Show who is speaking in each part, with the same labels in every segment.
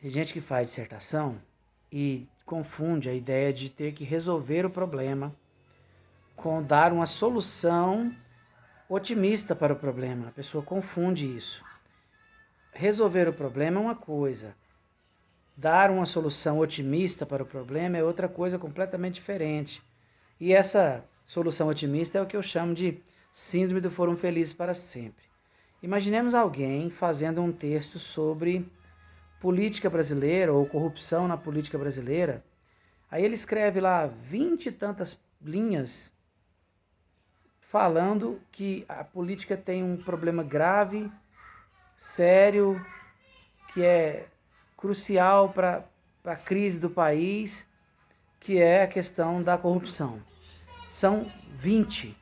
Speaker 1: Tem gente que faz dissertação e confunde a ideia de ter que resolver o problema com dar uma solução otimista para o problema. A pessoa confunde isso. Resolver o problema é uma coisa, dar uma solução otimista para o problema é outra coisa completamente diferente. E essa solução otimista é o que eu chamo de síndrome do foram felizes para sempre. Imaginemos alguém fazendo um texto sobre política brasileira ou corrupção na política brasileira. Aí ele escreve lá 20 e tantas linhas falando que a política tem um problema grave, sério, que é crucial para a crise do país, que é a questão da corrupção. São 20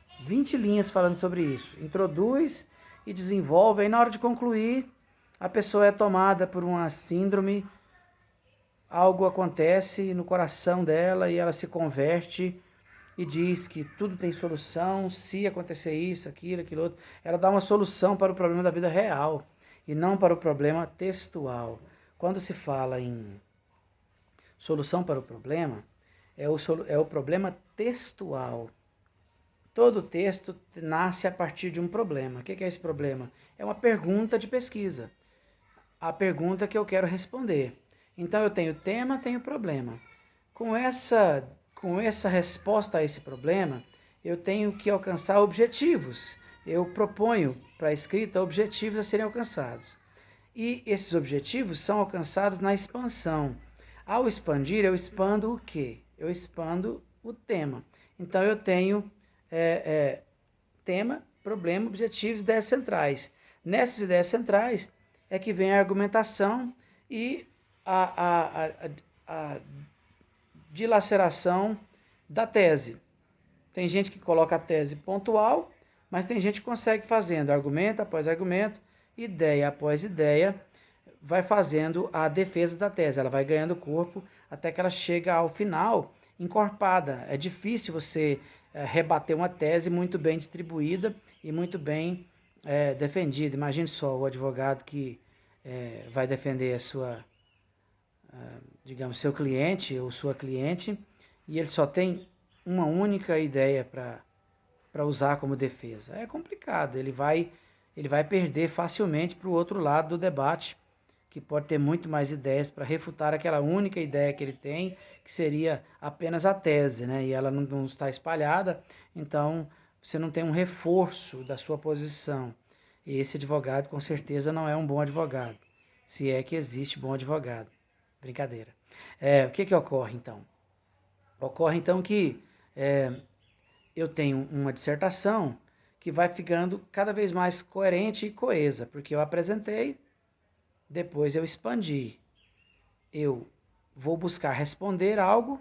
Speaker 1: linhas falando sobre isso. Introduz e desenvolve, aí na hora de concluir, a pessoa é tomada por uma síndrome, algo acontece no coração dela e ela se converte e diz que tudo tem solução, se acontecer isso, aquilo outro. Ela dá uma solução para o problema da vida real e não para o problema textual. Quando se fala em solução para o problema, é o problema textual. Todo texto nasce a partir de um problema. O que é esse problema? É uma pergunta de pesquisa. A pergunta que eu quero responder. Então eu tenho tema, tenho problema. Com essa resposta a esse problema, eu tenho que alcançar objetivos. Eu proponho para a escrita objetivos a serem alcançados. E esses objetivos são alcançados na expansão. Ao expandir, eu expando o quê? Eu expando o tema. Então eu tenho tema, problema, objetivos, ideias centrais. Nessas ideias centrais é que vem a argumentação e a dilaceração da tese. Tem gente que coloca a tese pontual, mas tem gente que consegue fazendo argumento após argumento, ideia após ideia, vai fazendo a defesa da tese. Ela vai ganhando corpo até que ela chega ao final encorpada. É difícil você rebater uma tese muito bem distribuída e muito bem defendida. Imagine só o advogado que vai defender a sua, digamos, seu cliente ou sua cliente, e ele só tem uma única ideia para usar como defesa. É complicado, ele vai perder facilmente para o outro lado do debate, que pode ter muito mais ideias para refutar aquela única ideia que ele tem, que seria apenas a tese, né? E ela não está espalhada, então você não tem um reforço da sua posição. E esse advogado com certeza não é um bom advogado, se é que existe bom advogado. Brincadeira. O que ocorre então? Ocorre então que eu tenho uma dissertação que vai ficando cada vez mais coerente e coesa, porque eu apresentei, depois eu expandi. Eu vou buscar responder algo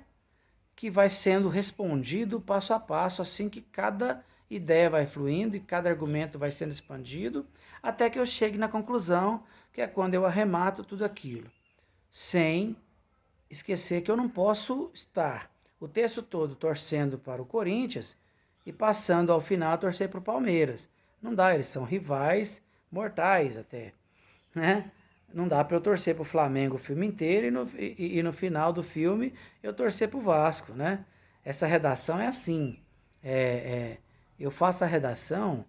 Speaker 1: que vai sendo respondido passo a passo, assim que cada ideia vai fluindo e cada argumento vai sendo expandido, até que eu chegue na conclusão, que é quando eu arremato tudo aquilo. Sem esquecer que eu não posso estar o texto todo torcendo para o Corinthians e passando ao final a torcer para o Palmeiras. Não dá, eles são rivais mortais até, né? Não dá para eu torcer para o Flamengo o filme inteiro e no final do filme eu torcer para o Vasco, né? Essa redação é assim. Eu faço a redação,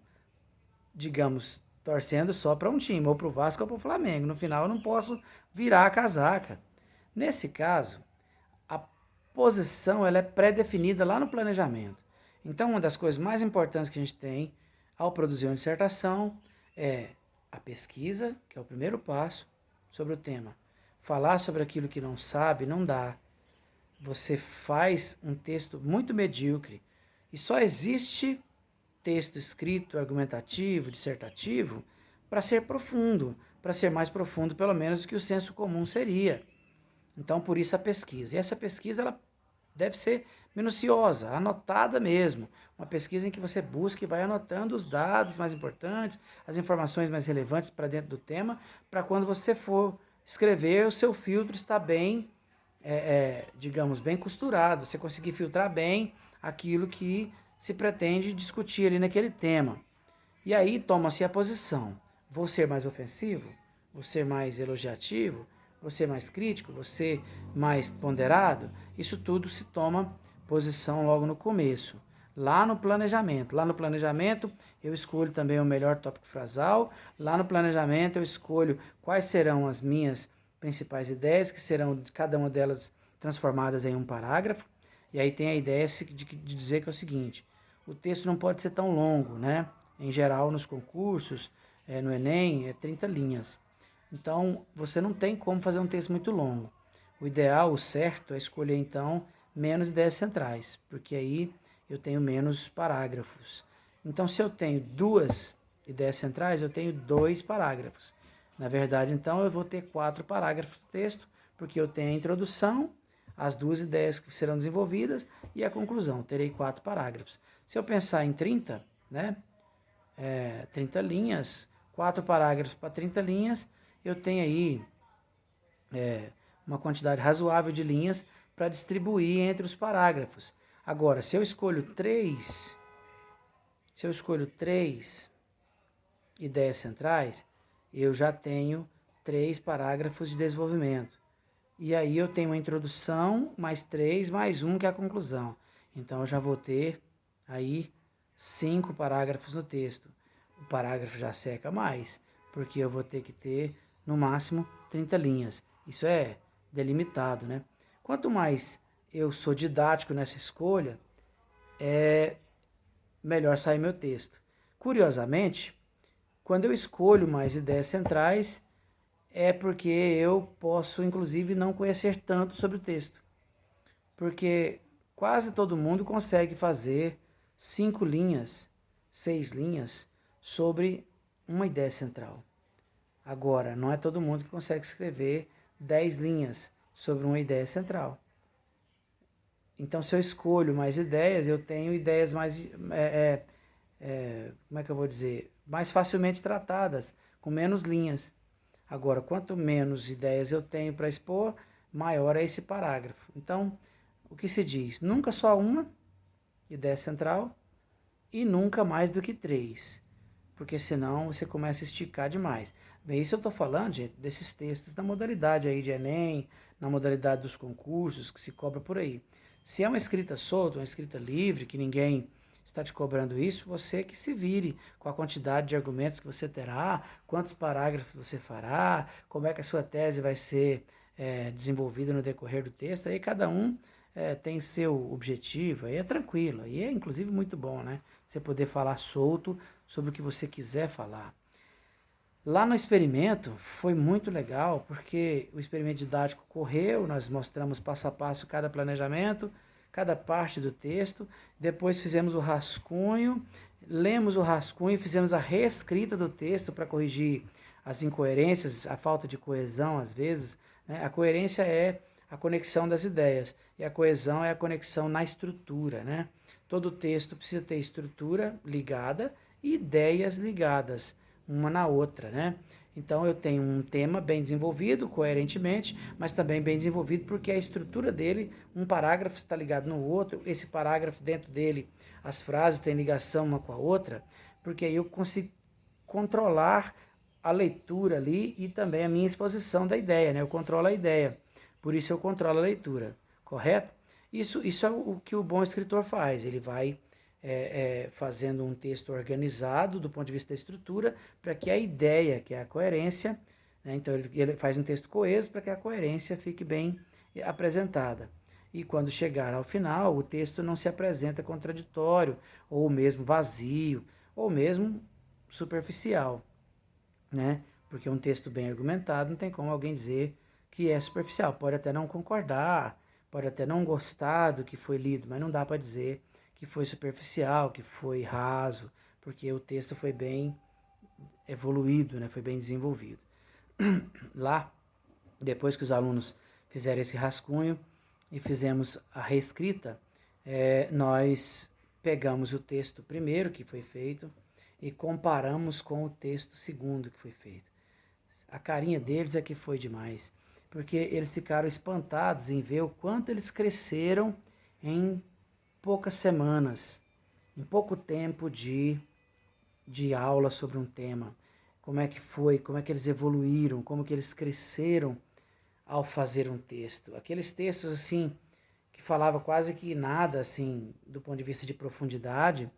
Speaker 1: digamos, torcendo só para um time, ou para o Vasco ou para o Flamengo. No final eu não posso virar a casaca. Nesse caso, a posição ela é pré-definida lá no planejamento. Então, uma das coisas mais importantes que a gente tem ao produzir uma dissertação é a pesquisa, que é o primeiro passo, sobre o tema. Falar sobre aquilo que não sabe não dá. Você faz um texto muito medíocre e só existe texto escrito, argumentativo, dissertativo, para ser profundo, para ser mais profundo pelo menos do que o senso comum seria. Então, por isso a pesquisa. E essa pesquisa ela deve ser minuciosa, anotada mesmo. Uma pesquisa em que você busca e vai anotando os dados mais importantes, as informações mais relevantes para dentro do tema, para quando você for escrever, o seu filtro está bem, digamos, bem costurado. Você conseguir filtrar bem aquilo que se pretende discutir ali naquele tema. E aí toma-se a posição. Vou ser mais ofensivo? Vou ser mais elogiativo? você mais crítico, você mais ponderado, isso tudo se toma posição logo no começo. Lá no planejamento. Lá no planejamento eu escolho também o melhor tópico frasal. Lá no planejamento eu escolho quais serão as minhas principais ideias, que serão cada uma delas transformadas em um parágrafo. E aí tem a ideia de dizer que é o seguinte: o texto não pode ser tão longo, né? Em geral, nos concursos, no Enem, é 30 linhas. Então, você não tem como fazer um texto muito longo. O ideal, o certo, é escolher, então, menos ideias centrais, porque aí eu tenho menos parágrafos. Então, se eu tenho 2 ideias centrais, eu tenho 2 parágrafos. Na verdade, então, eu vou ter 4 parágrafos do texto, porque eu tenho a introdução, as 2 ideias que serão desenvolvidas e a conclusão. Terei 4 parágrafos. Se eu pensar em 30, né, 30 linhas, 4 parágrafos para 30 linhas, eu tenho aí uma quantidade razoável de linhas para distribuir entre os parágrafos. Agora, se eu escolho 3 ideias centrais, eu já tenho 3 parágrafos de desenvolvimento. E aí eu tenho uma introdução, mais 3, mais um que é a conclusão. Então eu já vou ter aí 5 parágrafos no texto. O parágrafo já seca mais, porque eu vou ter que ter no máximo 30 linhas. Isso é delimitado, né? Quanto mais eu sou didático nessa escolha, melhor sai meu texto. Curiosamente, quando eu escolho mais ideias centrais, é porque eu posso, inclusive, não conhecer tanto sobre o texto. Porque quase todo mundo consegue fazer 5 linhas, 6 linhas sobre uma ideia central. Agora, não é todo mundo que consegue escrever 10 linhas sobre uma ideia central. Então, se eu escolho mais ideias, eu tenho ideias mais, como é que eu vou dizer, mais facilmente tratadas, com menos linhas. Agora, quanto menos ideias eu tenho para expor, maior é esse parágrafo. Então, o que se diz? Nunca só uma ideia central e nunca mais do que 3, porque senão você começa a esticar demais. Bem, isso eu estou falando, gente, desses textos na modalidade aí de Enem, na modalidade dos concursos que se cobra por aí. Se é uma escrita solta, uma escrita livre, que ninguém está te cobrando isso, você que se vire com a quantidade de argumentos que você terá, quantos parágrafos você fará, como é que a sua tese vai ser desenvolvida no decorrer do texto, aí cada um tem seu objetivo, aí é tranquilo, aí é inclusive muito bom, né? Você poder falar solto sobre o que você quiser falar. Lá no experimento foi muito legal, porque o experimento didático correu, nós mostramos passo a passo cada planejamento, cada parte do texto, depois fizemos o rascunho, lemos o rascunho e fizemos a reescrita do texto para corrigir as incoerências, a falta de coesão às vezes, né? A coerência é a conexão das ideias e a coesão é a conexão na estrutura, né? Todo texto precisa ter estrutura ligada e ideias ligadas uma na outra, né? Então eu tenho um tema bem desenvolvido, coerentemente, mas também bem desenvolvido porque a estrutura dele, um parágrafo está ligado no outro, esse parágrafo dentro dele, as frases têm ligação uma com a outra, porque aí eu consigo controlar a leitura ali e também a minha exposição da ideia, né? Eu controlo a ideia, por isso eu controlo a leitura, correto? Isso é o que o bom escritor faz, ele vai fazendo um texto organizado do ponto de vista da estrutura, para que a ideia, que é a coerência, né, então ele faz um texto coeso para que a coerência fique bem apresentada. E quando chegar ao final, o texto não se apresenta contraditório, ou mesmo vazio, ou mesmo superficial, né? Porque um texto bem argumentado não tem como alguém dizer que é superficial. Pode até não concordar, pode até não gostar do que foi lido, mas não dá para dizer que foi superficial, que foi raso, porque o texto foi bem evoluído, né? Foi bem desenvolvido. Lá, depois que os alunos fizeram esse rascunho e fizemos a reescrita, nós pegamos o texto primeiro que foi feito e comparamos com o texto segundo que foi feito. A carinha deles é que foi demais, porque eles ficaram espantados em ver o quanto eles cresceram em poucas semanas, em pouco tempo de aula sobre um tema. Como é que foi, como é que eles evoluíram, como que eles cresceram ao fazer um texto. Aqueles textos assim que falava quase que nada assim do ponto de vista de profundidade,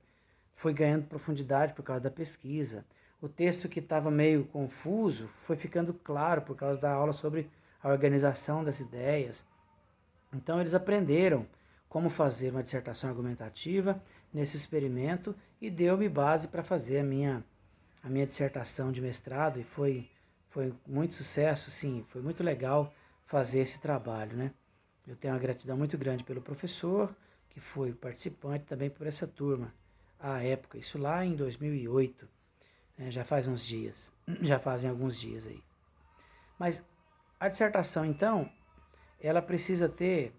Speaker 1: foi ganhando profundidade por causa da pesquisa. O texto que estava meio confuso foi ficando claro por causa da aula sobre a organização das ideias. Então eles aprenderam como fazer uma dissertação argumentativa nesse experimento e deu-me base para fazer a minha dissertação de mestrado e foi muito sucesso, sim, foi muito legal fazer esse trabalho, né? Eu tenho uma gratidão muito grande pelo professor, que foi participante, também por essa turma, à época, isso lá em 2008, né? Já faz uns dias, já fazem alguns dias aí. Mas a dissertação, então, ela precisa ter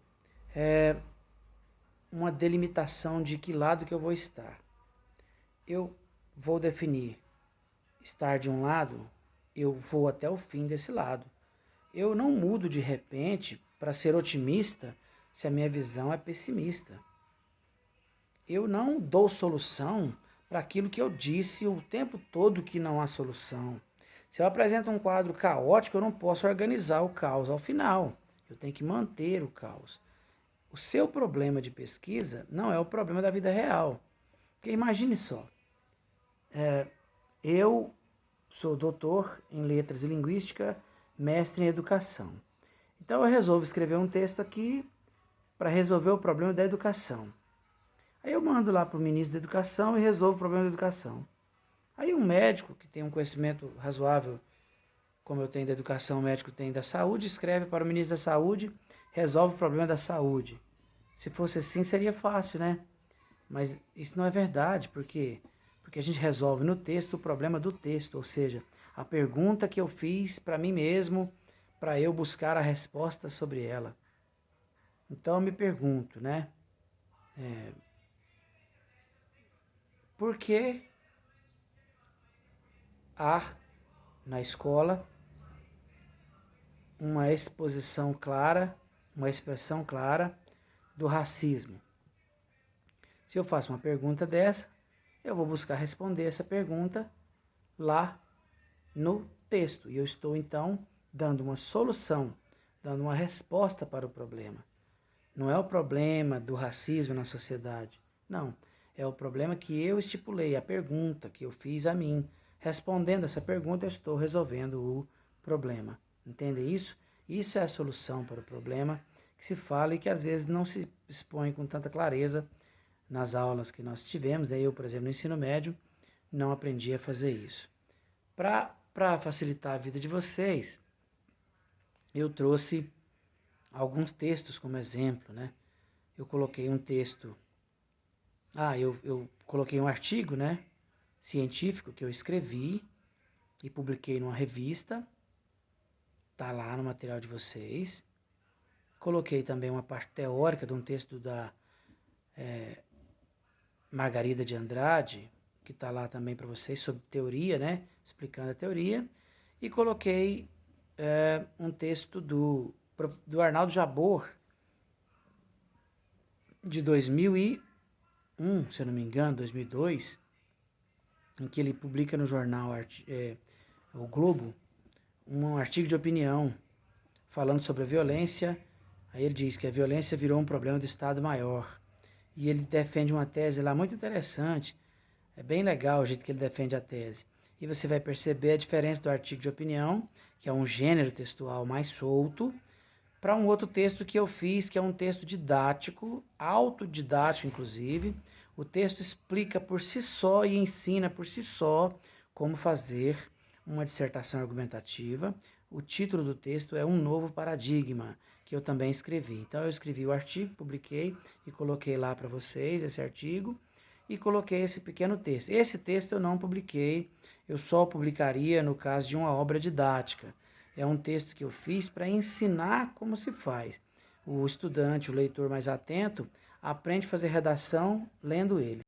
Speaker 1: uma delimitação de que lado que eu vou estar. Eu vou definir estar de um lado, eu vou até o fim desse lado. Eu não mudo de repente para ser otimista se a minha visão é pessimista. Eu não dou solução para aquilo que eu disse o tempo todo que não há solução. Se eu apresento um quadro caótico, eu não posso organizar o caos ao final. Eu tenho que manter o caos. O seu problema de pesquisa não é o problema da vida real. Porque imagine só, eu sou doutor em letras e linguística, mestre em educação. Então eu resolvo escrever um texto aqui para resolver o problema da educação. Aí eu mando lá para o ministro da Educação e resolvo o problema da educação. Aí um médico que tem um conhecimento razoável, como eu tenho da educação, o médico tem da saúde, escreve para o ministro da Saúde, resolve o problema da saúde. Se fosse assim seria fácil, né? Mas isso não é verdade, porque a gente resolve no texto o problema do texto, ou seja, a pergunta que eu fiz para mim mesmo, para eu buscar a resposta sobre ela. Então eu me pergunto, né? Por que há na escola uma exposição clara, uma expressão clara do racismo? Se eu faço uma pergunta dessa, eu vou buscar responder essa pergunta lá no texto. E eu estou, então, dando uma solução, dando uma resposta para o problema. Não é o problema do racismo na sociedade. Não. É o problema que eu estipulei, a pergunta que eu fiz a mim. Respondendo essa pergunta, eu estou resolvendo o problema. Entende isso? Isso é a solução para o problema que se fala e que às vezes não se expõe com tanta clareza nas aulas que nós tivemos. Eu, por exemplo, no ensino médio, não aprendi a fazer isso. Para facilitar a vida de vocês, eu trouxe alguns textos como exemplo, né? Eu coloquei um texto, eu coloquei um artigo, né, científico que eu escrevi e publiquei numa revista, tá lá no material de vocês. Coloquei também uma parte teórica de um texto da Margarida de Andrade, que está lá também para vocês, sobre teoria, né, explicando a teoria. E coloquei um texto do Arnaldo Jabor, de 2001, se eu não me engano, 2002, em que ele publica no jornal O Globo um artigo de opinião falando sobre a violência. Aí ele diz que a violência virou um problema do Estado Maior. E ele defende uma tese lá muito interessante. É bem legal o jeito que ele defende a tese. E você vai perceber a diferença do artigo de opinião, que é um gênero textual mais solto, para um outro texto que eu fiz, que é um texto didático, autodidático inclusive. O texto explica por si só e ensina por si só como fazer uma dissertação argumentativa. O título do texto é Um Novo Paradigma, que eu também escrevi. Então eu escrevi o artigo, publiquei e coloquei lá para vocês esse artigo e coloquei esse pequeno texto. Esse texto eu não publiquei, eu só publicaria no caso de uma obra didática. É um texto que eu fiz para ensinar como se faz. O estudante, o leitor mais atento, aprende a fazer redação lendo ele.